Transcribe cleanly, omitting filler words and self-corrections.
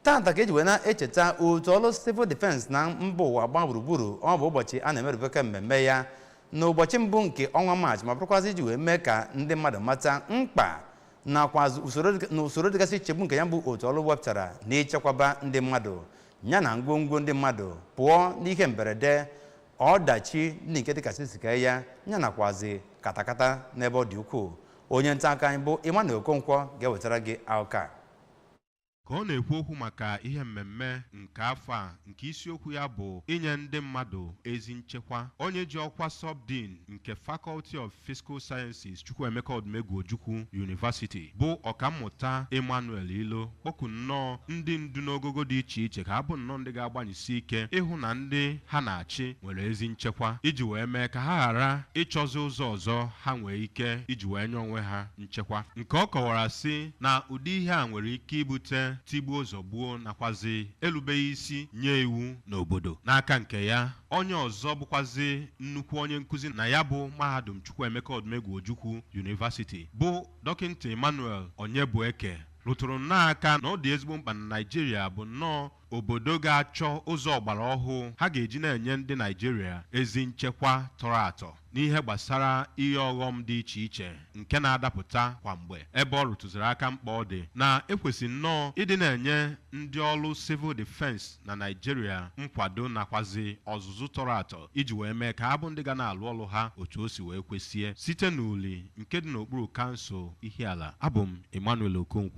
tata ka eji wee na-echeta otu ọrụ civil defense na mba ụwa gba gburugburu ọ bụ ụbọchị a na-emerụbeka mmemme ya n'ụbọchị mbụ nke ọnwa Maachị ma bụrụkwazị iji wee mee ka ndị mmadụ mata mkpa nakwa usoro dịgasị ichegbu nke ya bụ otu ọrụ wepụtara na ichekwaba ndị mmadụ ya na ngwongwo ndị mmadụ pụọ n'ihe mberede ọdachi ndị nke dịgasị sike ya nakwazi katakata n'ebe ọ dị ukwuu. Onye nta aka anyị bụ Emmanuel Okonkwo ga-ewetara gị akụkọ ka ọ na-ekwu okwu maka ihe mmemme nke afọ a nke isiokwu ya bụ inye ndị mmadụ ezi nchekwa. Onye ji ọkwa Sub-Dean nke Faculty of Physical Sciences Chukwuemeka Odumegwu Ojukwu University bụ ọkammụta Emmanuel Iloh kpọku nnọọ ndị ndu n'ogogo dị iche iche ka ha bụ nnọọ ndị ga-agbanyesi ike ịhụ na ndị ha na-achị nwere ezi nchekwa iji wee mee ka ha ghara ịchọzi ụzọ ọzọ ha nwee ike iji wee nye onwe ha nchekwa. Nke ọ kọwara sị na ụdị ihe a nwere ike ibute tigbuo zọgbuo nakwazi elubeghị isi nye iwu n'obodo. N'aka nke ya, onye ọzọ bụkwazi nnukwu onye nkụzi na ya bụ mahadum Chukwuemeka Odumegwu Ojukwu University bụ Dọkịnta Emmanuel Onyebueke rụtụrụ n'aka na ọ dị ezigbo mkpa na Naịjirịa bụ nnọọ obodo ga-achọ ụzọ ọgbara ọhụụ ha ga-eji na-enye ndị Naịjirịa ezi nchekwa tọrọ atọ n'ihe gbasara ihe ọghọm dị iche iche nke na-adapụta kwa mgbe, ebe ọ rụtụziri aka mkpa ọ dị na ekwesị nnọọ ịdị na-enye ndị ọrụ civil defense na Naịjirịa nkwado nakwazi ọzụzụ tọrọ atọ iji wee mee ka ha bụ ndị ga na-alụ ọrụ ha otu o si wee kwesie site n'uli nke dị n'okpuru kansụl Ihiala. Abụ m Emmanuel Okonkwo.